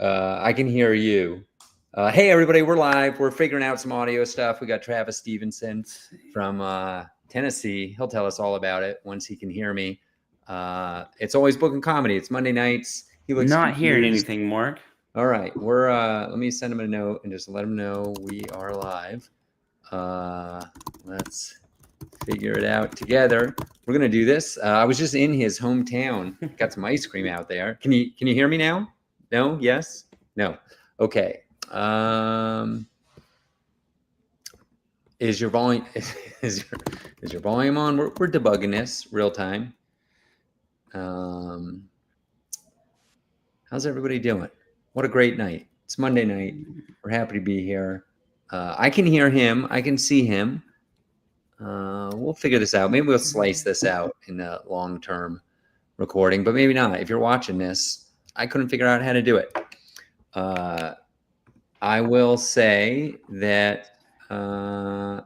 I can hear you. Hey, everybody, we're live. We're figuring out some audio stuff. We got Travis Stevenson from Tennessee. He'll tell us all about it once he can hear me. It's Always Bookin Comedy. It's Monday nights. He looks not confused. Hearing anything, Mark. All right. We're let me send him a note and just let him know we are live. Let's figure it out together. We're gonna do this. I was just in his hometown. Got some ice cream out there. Can you hear me now? No? Yes? No. Okay. Is your volume is your volume on? We're debugging this real time. How's everybody doing? What a great night. It's Monday night. We're happy to be here. I can hear him. I can see him. We'll figure this out. Maybe we'll slice this out in the long-term recording, but maybe not. If you're watching this, I couldn't figure out how to do it. I will say that, all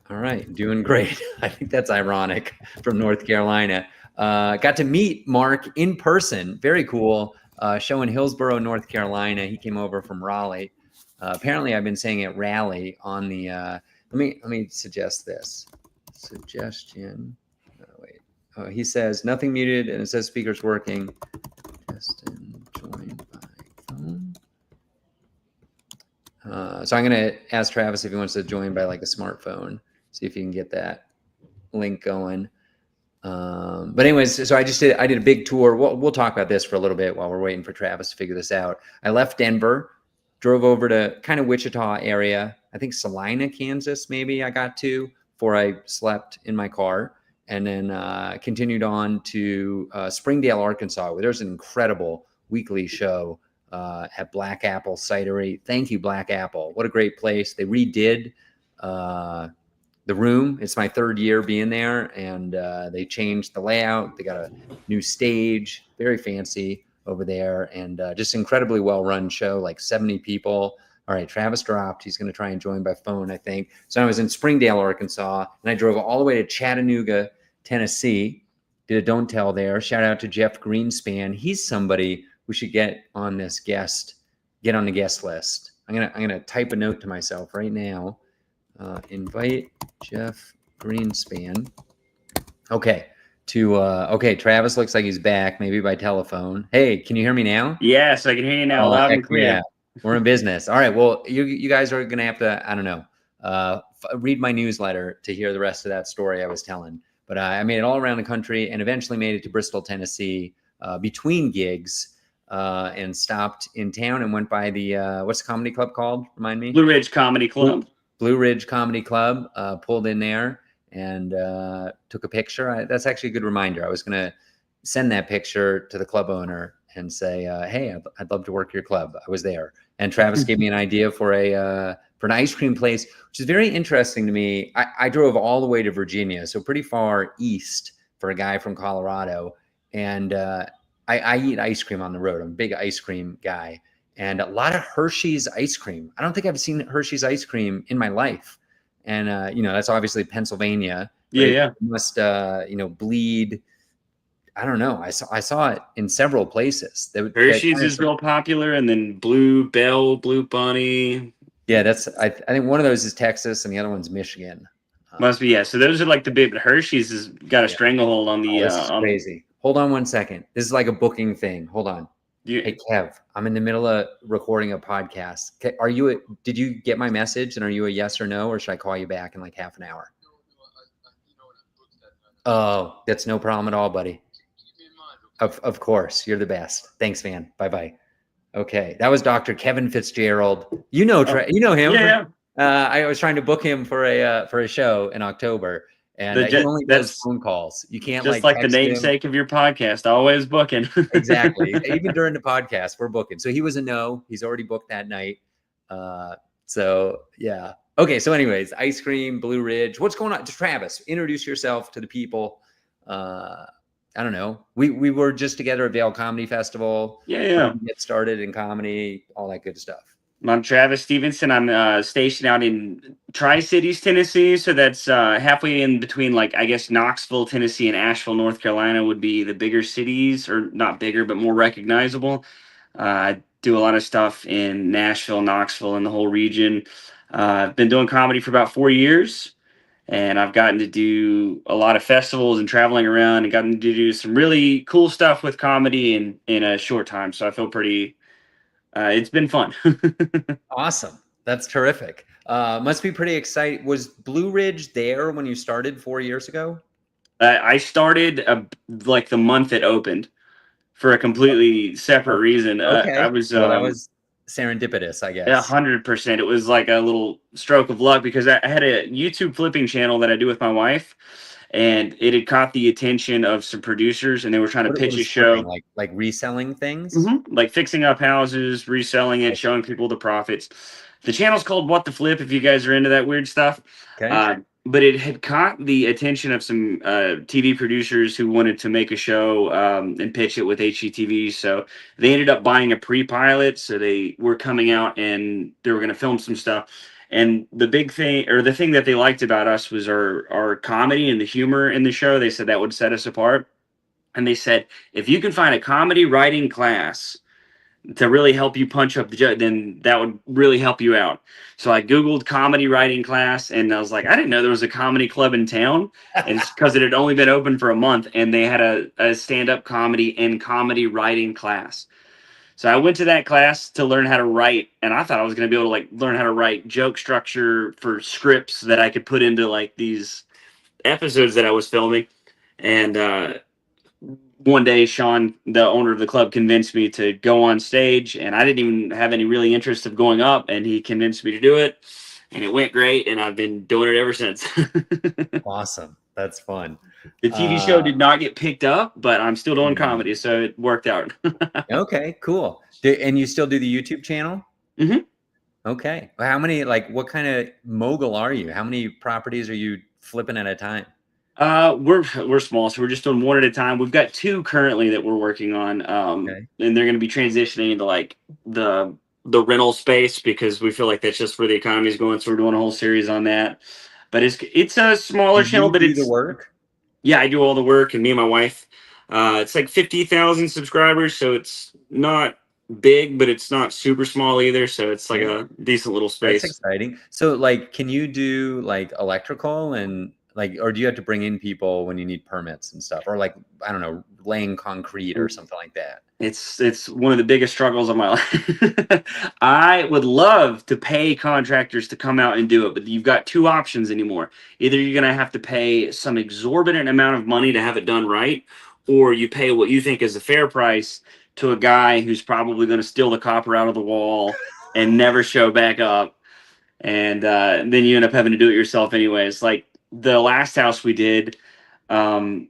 right, doing great. I think that's ironic from North Carolina. Got to meet Mark in person. Very cool. Show in Hillsborough, North Carolina. He came over from Raleigh. Apparently, I've been saying it Raleigh on the, let me suggest this. Suggestion. Wait. Oh, he says, nothing muted, and it says speaker's working. Destin, join by phone. So I'm going to ask Travis if he wants to join by like a smartphone. See if you can get that link going. But anyways, so I did a big tour. We'll talk about this for a little bit while we're waiting for Travis to figure this out. I left Denver, drove over to kind of Wichita area. I think Salina, Kansas, maybe I got to before I slept in my car, and then continued on to Springdale, Arkansas, where there's an incredible weekly show at Black Apple Cidery. Thank you, Black Apple. What a great place. They redid the room. It's my third year being there, and they changed the layout. They got a new stage, very fancy over there, and just incredibly well-run show, like 70 people. All right, Travis dropped. He's going to try and join by phone, I think. So I was in Springdale, Arkansas, and I drove all the way to Chattanooga, Tennessee. Did a don't tell there. Shout out to Jeff Greenspan. He's somebody we should get on the guest list. I'm gonna type a note to myself right now. Invite Jeff Greenspan. Okay. Okay, Travis looks like he's back, maybe by telephone. Hey, can you hear me now? Yes, I can hear you now, loud and clear. Yeah. We're in business. All right. Well, you guys are gonna have to, I don't know, read my newsletter to hear the rest of that story I was telling. But I made it all around the country and eventually made it to Bristol, Tennessee, between gigs, and stopped in town and went by the what's the comedy club called? Remind me. Blue Ridge Comedy Club. Blue Ridge Comedy Club. Pulled in there and took a picture. That's actually a good reminder. I was gonna send that picture to the club owner and say, hey, I'd love to work your club. I was there. And Travis gave me an idea for an ice cream place, which is very interesting to me. I drove all the way to Virginia, so pretty far east for a guy from Colorado. And I eat ice cream on the road. I'm a big ice cream guy. And a lot of Hershey's ice cream. I don't think I've seen Hershey's ice cream in my life. And, that's obviously Pennsylvania. Yeah. It must, bleed. I don't know. I saw it in several places. Hershey's is real popular, and then Blue Bell, Blue Bunny. Yeah, I think one of those is Texas, and the other one's Michigan. Must be, yeah. So those are like the big. But Hershey's has got a stranglehold on the. This is crazy. Hold on one second. This is like a booking thing. Hold on. Hey Kev, I'm in the middle of recording a podcast. Did you get my message? And are you a yes or no, or should I call you back in like half an hour? Oh, that's no problem at all, buddy. Of course, you're the best. Thanks, man. Bye-bye. Okay, that was Dr. Kevin Fitzgerald. You know him. Yeah. I was trying to book him for a show in October, and he only does phone calls. You can't just like the namesake of your podcast, Always Booking. Exactly. Even during the podcast, we're booking. So he was a no. He's already booked that night. So yeah. Okay. So anyways, ice cream, Blue Ridge. What's going on? Travis, introduce yourself to the people. I don't know. We were just together at Vail Comedy Festival. Yeah. Get started in comedy, all that good stuff. I'm Travis Stevenson. I'm stationed out in Tri-Cities, Tennessee. So that's halfway in between, like, I guess, Knoxville, Tennessee, and Asheville, North Carolina would be the bigger cities, or not bigger, but more recognizable. I do a lot of stuff in Nashville, Knoxville, and the whole region. I've been doing comedy for about 4 years, and I've gotten to do a lot of festivals and traveling around, and gotten to do some really cool stuff with comedy in a short time. So I feel pretty. It's been fun. Awesome. That's terrific. Must be pretty exciting. Was Blue Ridge there when you started 4 years ago? I started like the month it opened for a completely separate Oh, reason. I okay. was Well, that was serendipitous, I guess. 100%. It was like a little stroke of luck because I had a YouTube flipping channel that I do with my wife, and it had caught the attention of some producers, and they were trying to What pitch a is flipping? show. Like reselling things? Like fixing up houses, reselling it, I see. showing people the profits. The channel's called What the Flip if you guys are into that weird stuff. Okay. But it had caught the attention of some TV producers who wanted to make a show and pitch it with HGTV. So they ended up buying a pre-pilot. So they were coming out and they were going to film some stuff. And the big thing, or the thing that they liked about us, was our comedy and the humor in the show. They said that would set us apart. And they said, if you can find a comedy writing class to really help you punch up the joke, then that would really help you out. So I Googled comedy writing class, and I was like, I didn't know there was a comedy club in town. And it's because it had only been open for a month, and they had a stand-up comedy and comedy writing class. So I went to that class to learn how to write, and I thought I was going to be able to like learn how to write joke structure for scripts that I could put into like these episodes that I was filming. And one day Sean, the owner of the club, convinced me to go on stage, and I didn't even have any really interest of going up, and he convinced me to do it, and it went great, and I've been doing it ever since. Awesome. That's fun. The TV show did not get picked up, but I'm still doing comedy, so it worked out. Okay, cool. And you still do the YouTube channel? hmm Okay. Well, how many, like, what kind of mogul are you? How many properties are you flipping at a time? We're small, so we're just doing one at a time. We've got two currently that we're working on, Okay. and they're going to be transitioning into like the rental space because we feel like that's just where the economy is going. So we're doing a whole series on that. But it's a Do smaller channel, you but do the it's work? yeah, I do all the work, and me and my wife. It's like 50,000 subscribers, so it's not big, but it's not super small either. So it's like Yeah. a decent little That's space. exciting. So, like, can you do like electrical and like, or do you have to bring in people when you need permits and stuff, or like, I don't know, laying concrete or something like that? It's one of the biggest struggles of my life. I would love to pay contractors to come out and do it, but you've got two options anymore. Either you're going to have to pay some exorbitant amount of money to have it done right, or you pay what you think is a fair price to a guy who's probably going to steal the copper out of the wall and never show back up. And then you end up having to do it yourself anyways. Like the last house we did, um,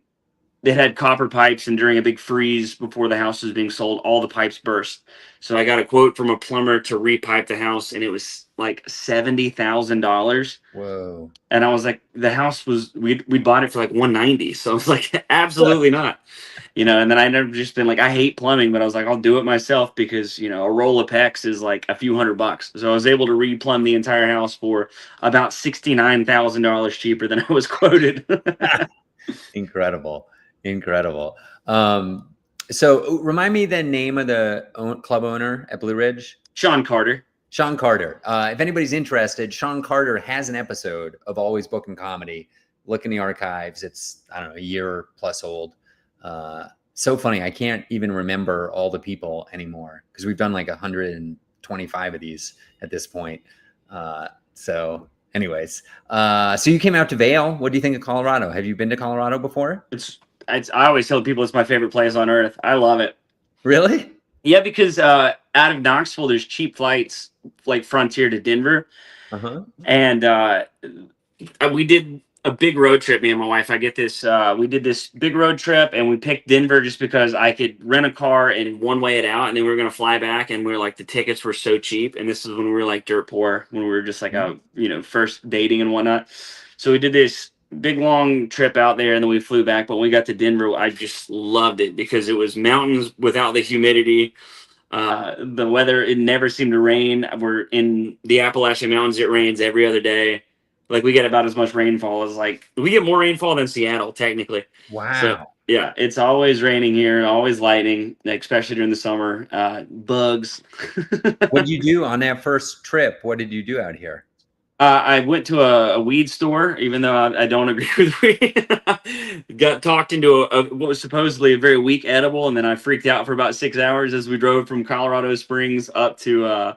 it had copper pipes, and during a big freeze before the house was being sold, all the pipes burst. So I got a quote from a plumber to repipe the house, and it was like $70,000. Whoa. And I was like, the house was we bought it for like 190. So I was like, absolutely not. And then I never just been like, I hate plumbing, but I was like, I'll do it myself because a roll of PEX is like a few $100. So I was able to replumb the entire house for about $69,000 cheaper than I was quoted. Incredible. Incredible. So remind me the name of the club owner at Blue Ridge. Sean Carter. Sean Carter. If anybody's interested, Sean Carter has an episode of Always Bookin Comedy. Look in the archives. It's, I don't know, a year plus old. So funny. I can't even remember all the people anymore because we've done like 125 of these at this point. So anyways, so you came out to Vail. What do you think of Colorado? Have you been to Colorado before? I always tell people it's my favorite place on earth. I love it. Really? Yeah, because out of Knoxville, there's cheap flights like Frontier to Denver, Uh-huh. and we did a big road trip. Me and my wife. I get this. We did this big road trip, and we picked Denver just because I could rent a car and one way it out, and then we were gonna fly back, and we were like the tickets were so cheap, and this is when we were like dirt poor, when we were just like first dating and whatnot. So we did this big long trip out there, and then we flew back. But when we got to Denver, I just loved it because it was mountains without the humidity. The weather, it never seemed to rain. We're in the Appalachian Mountains. It rains every other day. Like we get about as much rainfall as we get more rainfall than Seattle technically. So Wow. Yeah, it's always raining here, always lightning, especially during the summer. Bugs. What did you do on that first trip? What did you do out here? I went to a weed store, even though I don't agree with weed. Got talked into what was supposedly a very weak edible, and then I freaked out for about 6 hours as we drove from Colorado Springs up to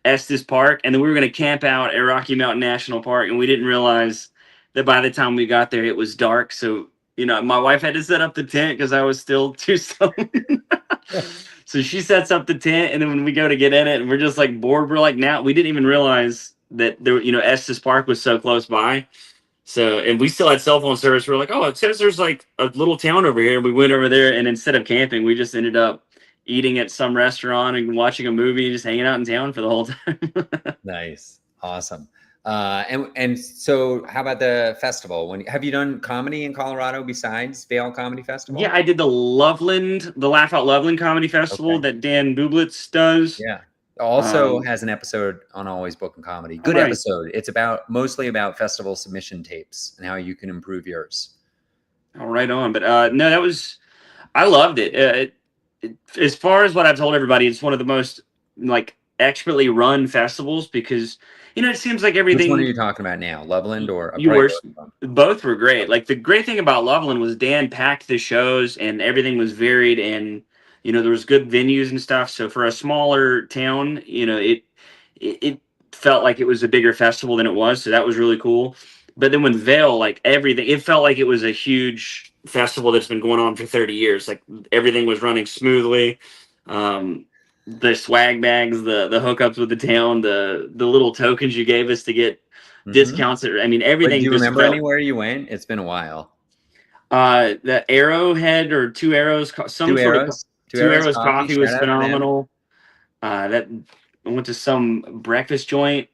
Estes Park, and then we were going to camp out at Rocky Mountain National Park, and we didn't realize that by the time we got there, it was dark. So my wife had to set up the tent because I was still too stoned. So she sets up the tent, and then when we go to get in it, and we're just like bored, we're like, now we didn't even realize that there, Estes Park was so close by. So, and we still had cell phone service. We're like, oh, it says there's like a little town over here. We went over there, and instead of camping, we just ended up eating at some restaurant and watching a movie, and just hanging out in town for the whole time. Nice, awesome. And so, how about the festival? Have you done comedy in Colorado besides Vail Comedy Festival? Yeah, I did the Laugh Out Loveland Comedy Festival that Dan Bublitz does. Yeah. Also has an episode on Always Bookin Comedy. Good episode. It's mostly about festival submission tapes and how you can improve yours. Oh, right on. But no, I loved it. As far as what I've told everybody, it's one of the most like expertly run festivals because it seems like everything. Which one are you talking about now, Loveland or both were great. Like the great thing about Loveland was Dan packed the shows and everything was varied and there was good venues and stuff. So for a smaller town, it felt like it was a bigger festival than it was. So that was really cool. But then when Vail, like everything, it felt like it was a huge festival that's been going on for 30 years. Like everything was running smoothly. The swag bags, the hookups with the town, the little tokens you gave us to get discounts. I mean, everything. Do you remember anywhere you went? It's been a while. The Arrowhead or Two Arrows, Two Arrows coffee was phenomenal. That I went to some breakfast joint,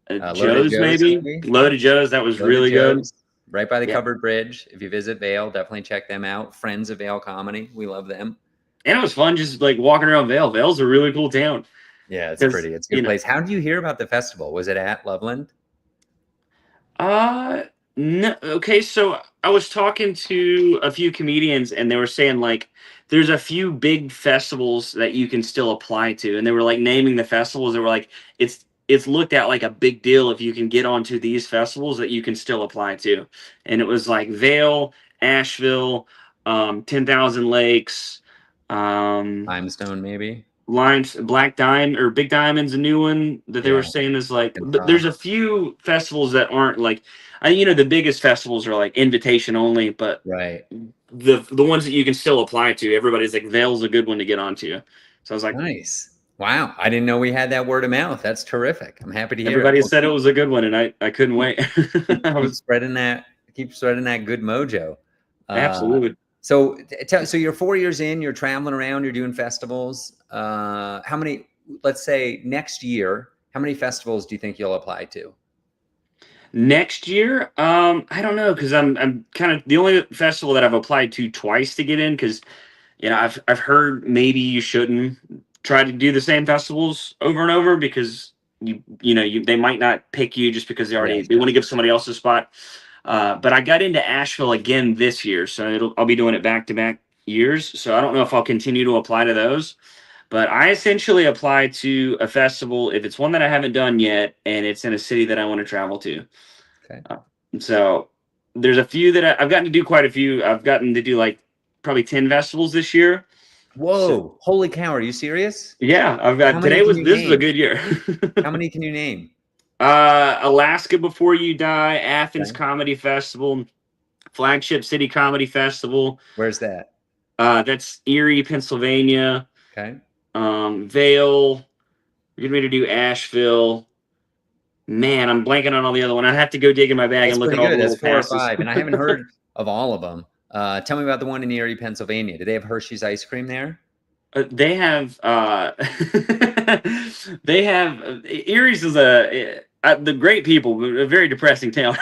Joe's maybe. Loaded Joe's. That was really good. Right by the covered bridge. If you visit Vail, definitely check them out. Friends of Vail Comedy. We love them. And it was fun just like walking around Vail. Vail's a really cool town. Yeah, it's pretty. It's a good place. How did you hear about the festival? Was it at Loveland? No. Okay, so I was talking to a few comedians and they were saying like there's a few big festivals that you can still apply to. And they were like naming the festivals. They were like, it's looked at like a big deal if you can get onto these festivals that you can still apply to. And it was like Vail, Asheville, 10,000 Lakes, Limestone maybe. Black Diamond or Big Diamond's a new one that they were saying is like, but there's a few festivals that aren't like, the biggest festivals are like invitation only, but the ones that you can still apply to, everybody's like, Vail's a good one to get onto. So I was like, nice. Wow. I didn't know we had that word of mouth. That's terrific. I'm happy to hear everybody said it was a good one and I couldn't wait. Keep spreading that good mojo. Absolutely. So you're 4 years in, you're traveling around, you're doing festivals. How many, let's say next year, how many festivals do you think you'll apply to? Next year? I don't know. Cause I'm kind of the only festival that I've applied to twice to get in. Cause I've heard maybe you shouldn't try to do the same festivals over and over because they might not pick you just because they want to give somebody else a spot. But I got into Asheville again this year, so I'll be doing it back-to-back years. So I don't know if I'll continue to apply to those. But I essentially apply to a festival if it's one that I haven't done yet, and it's in a city that I want to travel to. Okay. So there's a few that I've gotten to do quite a few. I've gotten to do like probably 10 festivals this year. Whoa! So, holy cow! Are you serious? Yeah, I've got. This is a good year. How many can you name? Alaska Before You Die, Athens Comedy Festival, Flagship City Comedy Festival. Where's that? That's Erie, Pennsylvania. Okay. Vail. We're getting ready to do Asheville. Man, I'm blanking on all the other one. I have to go dig in my bag and look at all the little passes. 4 or 5, and I haven't heard of all of them. Tell me about the one in Erie, Pennsylvania. Do they have Hershey's ice cream there? They have. Erie's is the great people, but a very depressing town.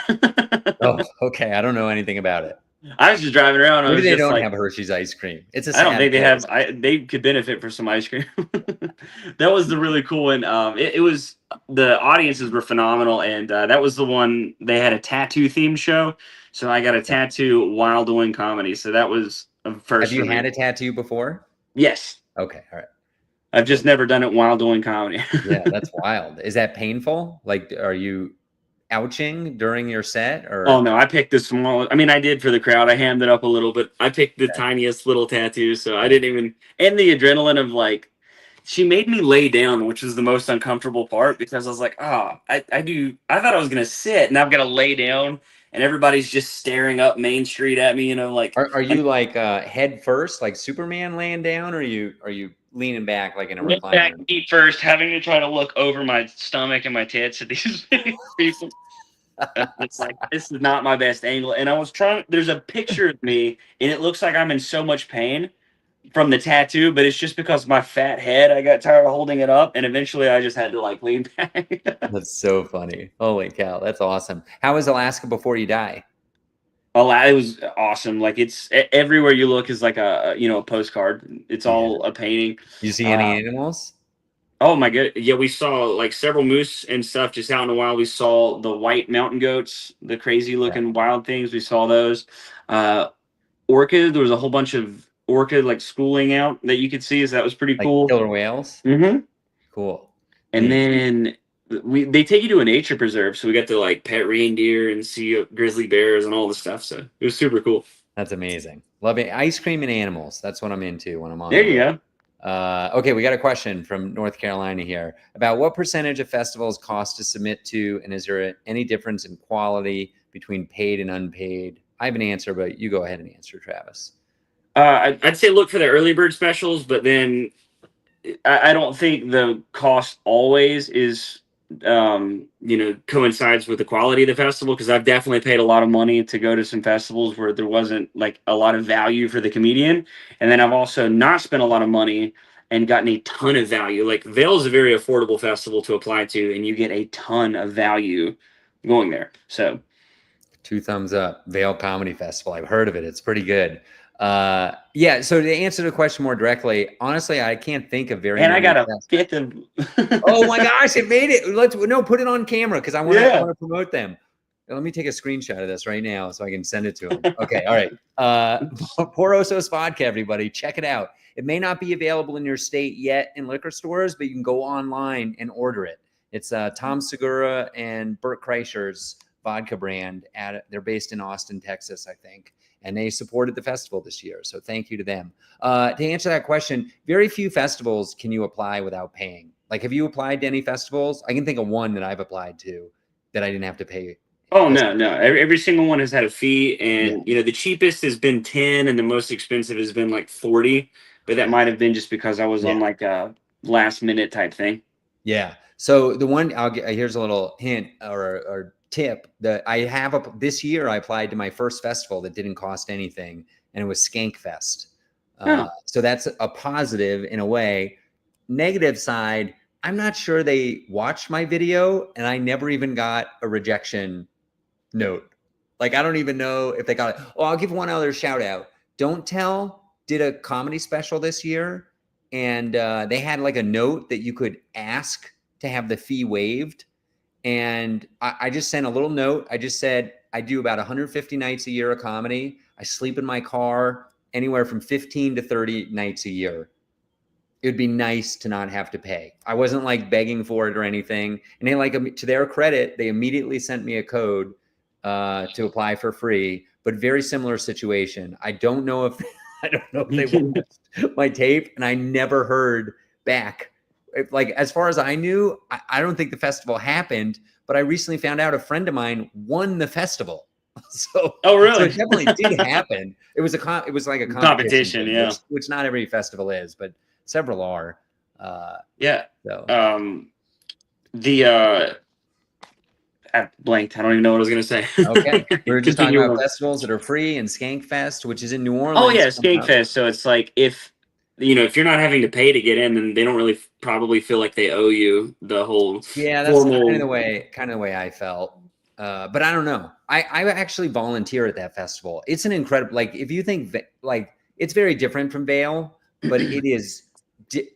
Oh, okay. I don't know anything about it. I was just driving around. Maybe they don't have Hershey's ice cream. It's a. I don't think they have. They could benefit for some ice cream. That was the really cool one. It was the audiences were phenomenal, and that was the one they had a tattoo themed show. So I got a tattoo while doing comedy. So that was first Have you for me. had a tattoo before? Yes. Okay, all right. I've just never done it while doing comedy. Yeah, that's wild. Is that painful? Like, are you ouching during your set Oh or? no, I picked the smallest. I mean, I did for the crowd. I hammed it up a little, but I picked the Okay, tiniest little tattoo, so I yeah. didn't even. And the adrenaline of like, she made me lay down, which was the most uncomfortable part because I was like, I thought I was gonna sit, and I've got to lay down, and everybody's just staring up Main Street at me, like. Are you like head first, like Superman laying down, or are you leaning back like in a Lean back, recliner? feet first, having to try to look over my stomach and my tits at these people. It's like this is not my best angle. And I was trying. There's a picture of me, and it looks like I'm in so much pain from the tattoo, but it's just because my fat head. I got tired of holding it up, and eventually I just had to like lean back. That's so funny. Holy cow, that's awesome. How was Alaska before you die? Oh, it was awesome. Like it's everywhere you look is like a postcard. It's Yeah. all a painting. You see any Uh, animals? Oh my god! Yeah, we saw like several moose and stuff just out in the wild. We saw the white mountain goats, the crazy Yeah. looking wild things. We saw those. Uh, Orchid. There was a whole bunch of orchid like schooling out that you could see. So that was pretty Like cool. killer whales? hmm Cool. And Man, then they take you to a nature preserve, so we got to like pet reindeer and see grizzly bears and all the stuff. So it was super cool. that's amazing. Love it. Ice cream and animals. That's what I'm into when I'm on There the you road. go. Okay, we got a question from North Carolina here about what percentage of festivals cost to submit to, and is there any difference in quality between paid and unpaid? I have an answer, but you go ahead and answer, Travis. I'd say look for the early bird specials, but then I don't think the cost always is coincides with the quality of the festival because I've definitely paid a lot of money to go to some festivals where there wasn't like a lot of value for the comedian, and then I've also not spent a lot of money and gotten a ton of value. Like Vail is a very affordable festival to apply to, and you get a ton of value going there. So, 2 thumbs up. Vail Comedy Festival. I've heard of it. It's pretty good. Yeah. So to answer the question more directly, honestly, I can't think of very and I many. got a fifth of. Oh my gosh, it made it. Put it on camera because I want to Yeah. promote them. Let me take a screenshot of this right now so I can send it to him. Okay, all right. Porosos Vodka, everybody, check it out. It may not be available in your state yet in liquor stores, but you can go online and order it. It's Tom Segura and Bert Kreischer's vodka brand. They're based in Austin, Texas, I think, and they supported the festival this year. So thank you to them. To answer that question, very few festivals can you apply without paying. Like, have you applied to any festivals? I can think of one that I've applied to that I didn't have to pay. Oh no. Every single one has had a fee, Yeah, and the cheapest has been 10, and the most expensive has been like 40. But that yeah, might have been just because I was yeah, on like a last minute type thing. yeah. So the one I'll get here's a little hint or tip that I have this year. I applied to my first festival that didn't cost anything, and it was Skank Fest. Oh, So that's a positive in a way. Negative side, I'm not sure they watched my video, and I never even got a rejection note. Like, I don't even know if they got it. Oh, I'll give one other shout out. Don't Tell did a comedy special this year, and they had like a note that you could ask to have the fee waived. And I just sent a little note. I just said, I do about 150 nights a year of comedy. I sleep in my car anywhere from 15 to 30 nights a year. It would be nice to not have to pay. I wasn't like begging for it or anything. And they to their credit, they immediately sent me a code to apply for free, but very similar situation. I don't know if they watched my tape, and I never heard back. Like, as far as I knew, I don't think the festival happened, but I recently found out a friend of mine won the festival. So, oh so really? it definitely did happen. It was like a competition Competition, thing, yeah, which not every festival is, but several are. yeah. So The I blanked. I don't even know what I was gonna say. okay, we were just talking Continue about on. festivals that are free and Skank Fest, which is in New Oh Orleans, yeah, coming up. Skankfest. So it's like if you're not having to pay to get in, then they don't really probably feel like they owe you the whole Yeah, that's formal. kind of the way I felt. But I don't know. I actually volunteer at that festival. It's an incredible, like, if you think like it's very different from Vail, but it is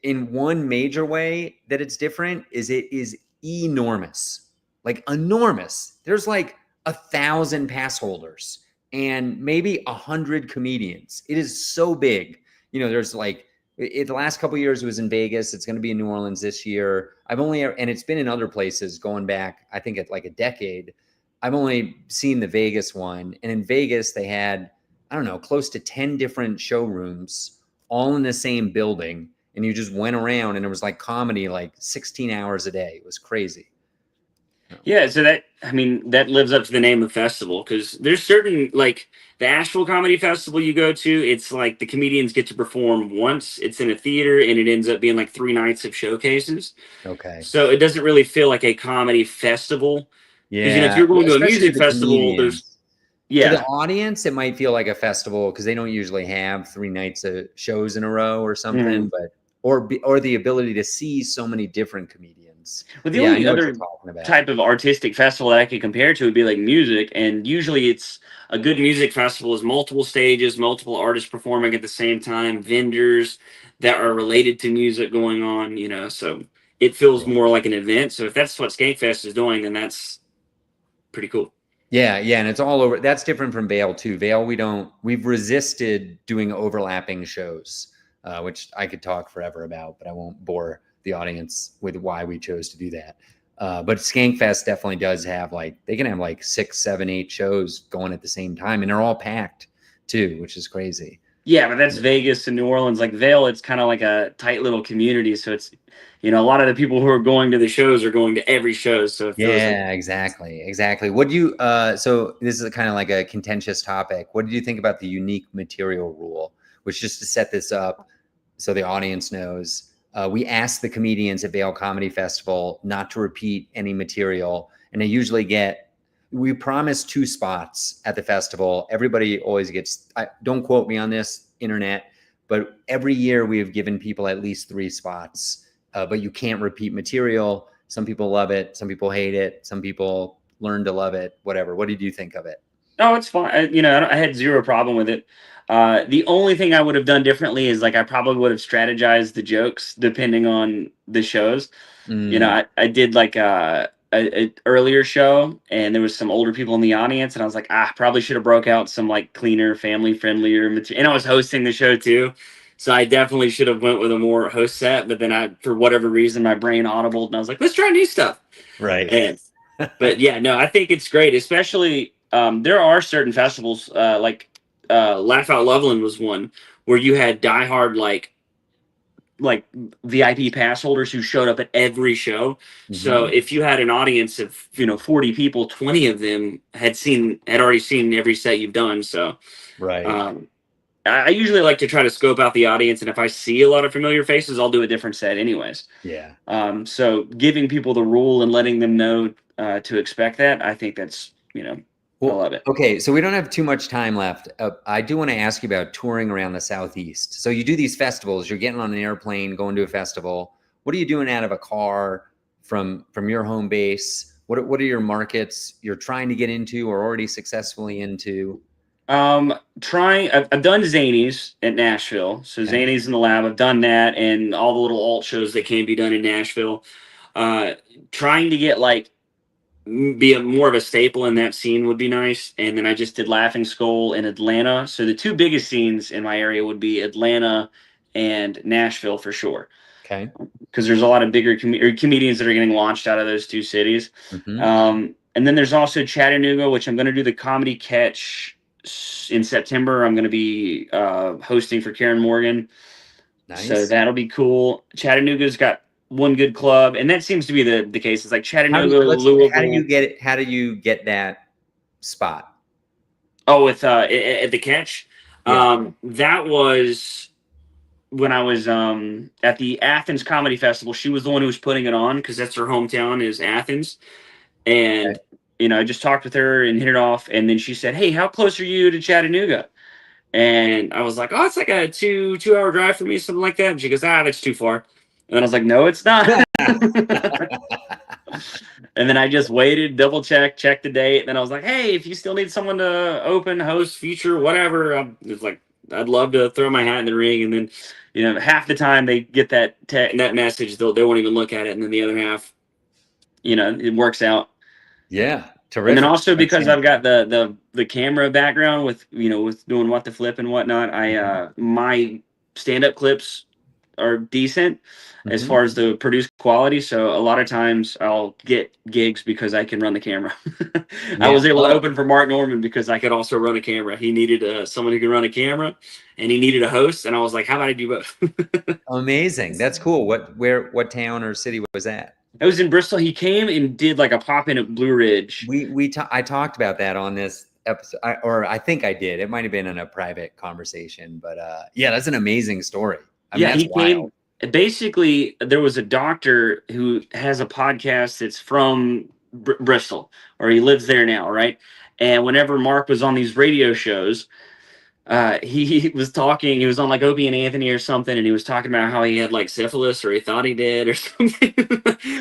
in one major way that it's different is it is enormous, like enormous. There's like 1,000 pass holders. and maybe 100 comedians. It is so big. You know, there's like the last couple of years it was in Vegas. It's going to be in New Orleans this year. And it's been in other places going back, I think, at like a decade. I've only seen the Vegas one. And in Vegas, they had, I don't know, close to 10 different showrooms all in the same building. And you just went around and it was like comedy like 16 hours a day. It was crazy. Yeah, so that, I mean, that lives up to the name of festival, because there's certain, like the Asheville Comedy Festival you go to, it's like the comedians get to perform once, it's in a theater, and it ends up being like 3 nights of showcases. Okay. So it doesn't really feel like a comedy festival, because if Yeah. you're going to a Especially to music the festival, there's, comedians. To the yeah. audience, it might feel like a festival because they don't usually have 3 nights of shows in a row or something, Mhm. but or the ability to see so many different comedians. But the Yeah, I only know what you're other talking about. type of artistic festival that I could compare to would be like music, and usually it's a good music festival is multiple stages, multiple artists performing at the same time, vendors that are related to music going on, so it feels Yeah. more like an event. So if that's what Skankfest is doing, then that's pretty cool. Yeah, yeah, and it's all over. That's different from Vale too. Vale, we've resisted doing overlapping shows, which I could talk forever about, but I won't bore the audience with why we chose to do that. But Skankfest definitely does have like they can have like 6, 7, 8 shows going at the same time, and they're all packed too, which is crazy. Yeah, but that's Vegas and New Orleans. Like Vail, it's kind of like a tight little community. So it's, a lot of the people who are going to the shows are going to every show. So it feels like, Yeah, exactly, exactly. What do you? So this is kind of like a contentious topic. What did you think about the unique material rule, which just to set this up, so the audience knows, we ask the comedians at Vail Comedy Festival not to repeat any material, and they usually get. We promise 2 spots at the festival. Everybody always gets. Don't quote me on this, internet, but every year we have given people at least 3 spots. But you can't repeat material. Some people love it. Some people hate it. Some people learn to love it. Whatever. What did you think of it? oh, it's fine. I had zero problem with it. The only thing I would have done differently is like I probably would have strategized the jokes depending on the shows. Mm, I did like a earlier show, and there was some older people in the audience, and I was like, probably should have broke out some like cleaner, family friendlier material. And I was hosting the show too, so I definitely should have went with a more host set. But then for whatever reason, my brain audibled, and I was like, let's try new stuff. right. And but yeah, no, I think it's great. Especially there are certain festivals like Laugh Out Loveland was one where you had diehard like VIP pass holders who showed up at every show. So Hmm. if you had an audience of 40 people, 20 of them had already seen every set you've done. So Right. um, I usually like to try to scope out the audience, and if I see a lot of familiar faces, I'll do a different set anyways. Yeah. So giving people the rule and letting them know to expect that, I think that's I Well, love it. okay. So we don't have too much time left. I do want to ask you about touring around the Southeast. So you do these festivals. You're getting on an airplane, going to a festival. What are you doing out of a car from your home base? What are your markets you're trying to get into or already successfully into? I've done Zanies at Nashville. So Okay. Zanies in the Lab, I've done that, and all the little alt shows that can be done in Nashville. Uh, Trying to get like be more of a staple in that scene would be nice. And then I just did Laughing Skull in Atlanta. So the 2 biggest scenes in my area would be Atlanta and Nashville for sure, Okay. because there's a lot of bigger comedians that are getting launched out of those 2 cities. Hmm. And then there's also Chattanooga, which I'm going to do the Comedy Catch in September. I'm going to be hosting for Karen Morgan, so Nice. that'll be cool. Chattanooga's got one good club, and that seems to be the case. It's like Chattanooga, How do Louisville. you get it? How do you get that spot? Oh, with at the Catch, Yeah. that was when I was at the Athens Comedy Festival. She was the one who was putting it on because that's her hometown is Athens. Okay. And I just talked with her and hit it off, and then she said, "Hey, how close are you to Chattanooga?" And I was like, "Oh, it's like a 2 hour drive for me, something like that." And she goes, "That's too far." And then I was like, "No, it's not." And then I just waited, double checked the date, and then I was like, "Hey, if you still need someone to open, host, feature, whatever," I was like, "I'd love to throw my hat in the ring." And then, half the time they get that message, they won't even look at it, and then the other half, it works out. Yeah. And then Terrific. also because Outstanding. I've got the camera background with with doing What the Flip and whatnot, Mhm. my stand up clips are decent as Mhm. far as the produced quality. So a lot of times I'll get gigs because I can run the camera. I Yeah. was able to Oh, open for Mark Norman because I could also run a camera. He needed someone who could run a camera, and he needed a host. And I was like, how about I do both? amazing. That's cool. What town or city was that? I was in Bristol. He came and did like a pop in at Blue Ridge. I talked about that on this episode, or I think I did. It might have been in a private conversation, but yeah, that's an amazing story. I mean, Yeah, that's he wild. came. Basically, there was a doctor who has a podcast that's from Bristol, or he lives there now, right? And whenever Mark was on these radio shows, he was talking. He was on like Opie and Anthony or something, and he was talking about how he had like syphilis, or he thought he did, or something.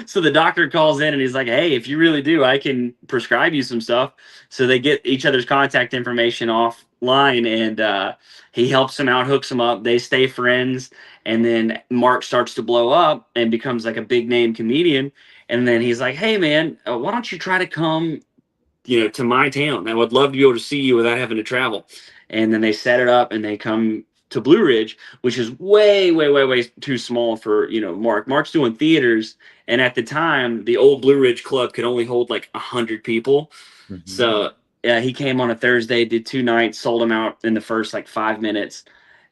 So the doctor calls in and he's like, "Hey, if you really do, I can prescribe you some stuff." So they get each other's contact information offline, and he helps him out, hooks him up. They stay friends, and then Mark starts to blow up and becomes like a big name comedian. And then he's like, "Hey, man, why don't you try to come to my town? I would love to be able to see you without having to travel." And then they set it up and they come to Blue Ridge, which is way, way, way, way too small for, Mark. Mark's doing theaters. And at the time, the old Blue Ridge Club could only hold like 100 people. Mhm. So he came on a Thursday, did 2 nights, sold them out in the first like 5 minutes.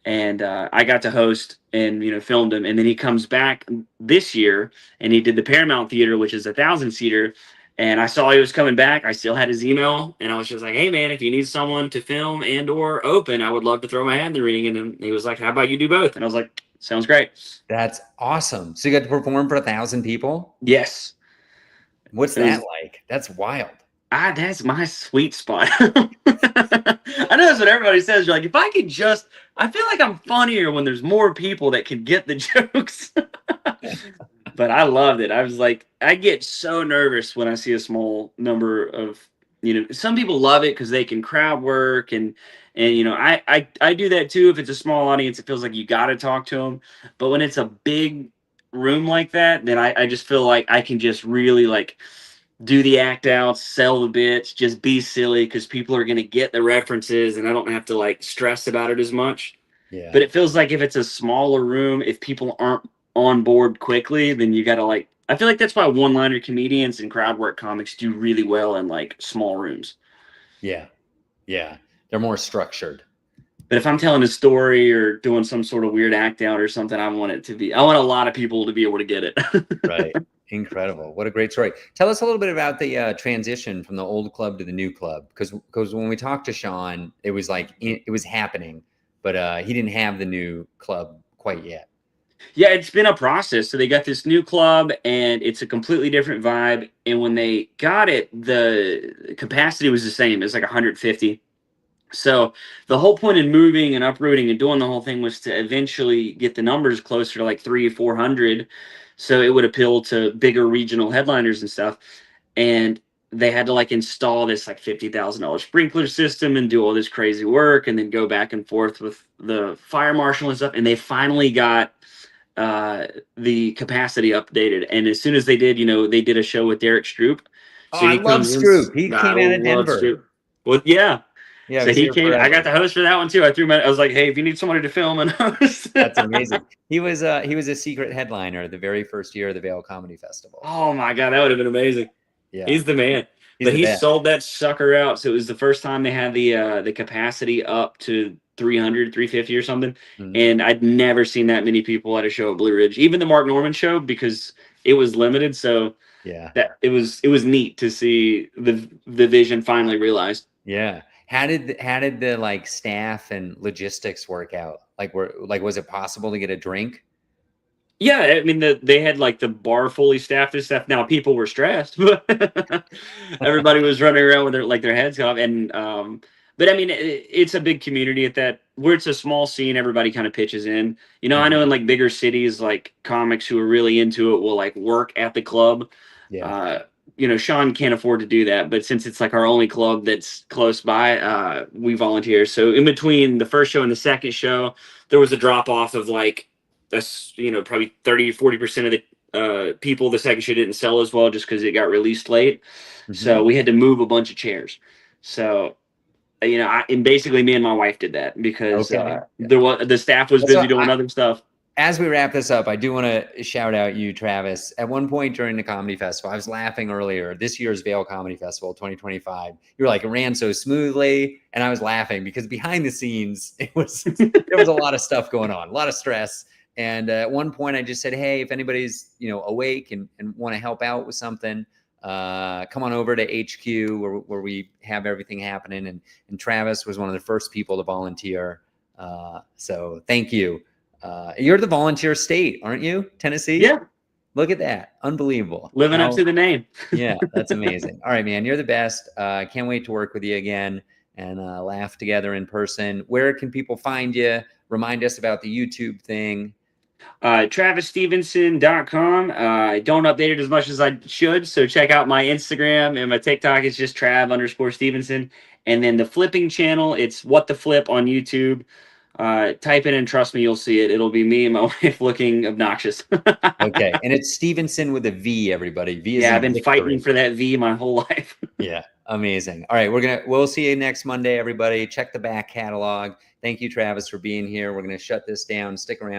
And I got to host and filmed him. And then he comes back this year and he did the Paramount Theater, which is 1,000-seater. And I saw he was coming back. I still had his email, and I was just like, "Hey, man, if you need someone to film and or open, I would love to throw my hat in the ring." And then he was like, "How about you do both?" And I was like, "Sounds great." That's awesome. So you got to perform for 1,000 people? Yes, What's it that was. like? That's wild. That's my sweet spot. I know that's what everybody says. You're like, if I could just, I feel like I'm funnier when there's more people that can get the jokes. But I loved it. I was like, I get so nervous when I see a small number of, some people love it because they can crowd work and I do that too. If it's a small audience, it feels like you got to talk to them. But when it's a big room like that, then I just feel like I can just really like do the act out, sell the bits, just be silly because people are going to get the references and I don't have to like stress about it as much. Yeah. But it feels like if it's a smaller room, if people aren't on board quickly, then you got to like. I feel like that's why one-liner comedians and crowd work comics do really well in like small rooms. Yeah. Yeah. They're more structured. But if I'm telling a story or doing some sort of weird act out or something, I want it to be. I want a lot of people to be able to get it. Right. Incredible. What a great story. Tell us a little bit about the transition from the old club to the new club. Because when we talked to Sean, it was like it was happening, but he didn't have the new club quite yet. Yeah, it's been a process. So they got this new club and it's a completely different vibe. And when they got it, the capacity was the same. It's like 150. So the whole point in moving and uprooting and doing the whole thing was to eventually get the numbers closer to like 300 or 400. So it would appeal to bigger regional headliners and stuff. And they had to like install this like $50,000 sprinkler system and do all this crazy work and then go back and forth with the fire marshal and stuff. And they finally got the capacity updated. And as soon as they did, they did a show with Derek Stroop. Oh, So I he love comes in. Stroop. He I came out of love Denver. Stroop. Well, yeah. Yeah, I So was he here came. I got forever. the host for that one too. I was like, "Hey, if you need somebody to film and host." That's amazing. He was a secret headliner the very first year of the Vail Comedy Festival. Oh my god, that would have been amazing. Yeah, He's the man. he's But the he best. sold that sucker out. So it was the first time they had the capacity up to 300, 350 or something. Mhm. And I'd never seen that many people at a show at Blue Ridge. Even the Mark Norman show, because it was limited. So Yeah, that it was neat to see the vision finally realized. yeah. How did the like staff and logistics work out? Was it possible to get a drink? Yeah, I mean they had like the bar fully staffed and stuff. Now people were stressed, but everybody was running around with their heads off. And but I mean it's a big community at that where it's a small scene. Everybody kind of pitches in. I know Mhm. in like bigger cities, like comics who are really into it will like work at the club. Yeah. Uh, Sean can't afford to do that, but since it's like our only club that's close by, we volunteer. So in between the first show and the second show, there was a drop off of like that's probably 30-40% of people the second show didn't sell as well just because it got released late. So Mhm. we had to move a bunch of chairs. So and basically me and my wife did that because Okay. the staff was So busy doing other stuff. as we wrap this up, I do want to shout out you, Travis. At one point during the comedy festival, I was laughing earlier. This year's Vail Comedy Festival 2025. You were like, it ran so smoothly, and I was laughing because behind the scenes, there was a lot of stuff going on, a lot of stress. And at one point, I just said, "Hey, if anybody's awake and want to help out with something, come on over to HQ where we have everything happening." And Travis was one of the first people to volunteer. So thank you. You're the volunteer state, aren't you? Tennessee? Yeah, Look at that. Unbelievable. living up to the name. Yeah, that's amazing. All right, man. You're the best. Can't wait to work with you again and laugh together in person. Where can people find you? Remind us about the YouTube thing. TravisStevenson.com. I don't update it as much as I should, so check out my Instagram and my TikTok. It's just Trav_Stevenson. And then the flipping channel, it's What the Flip on YouTube. Type in and trust me, you'll see it. It'll be me and my wife looking obnoxious. Okay. And it's Stevenson with a V, everybody. V is Yeah, I've in been fighting victory. for that V my whole life. Yeah, amazing. All right, we'll see you next Monday, everybody. Check the back catalog. Thank you, Travis, for being here. We're gonna shut this down. Stick around.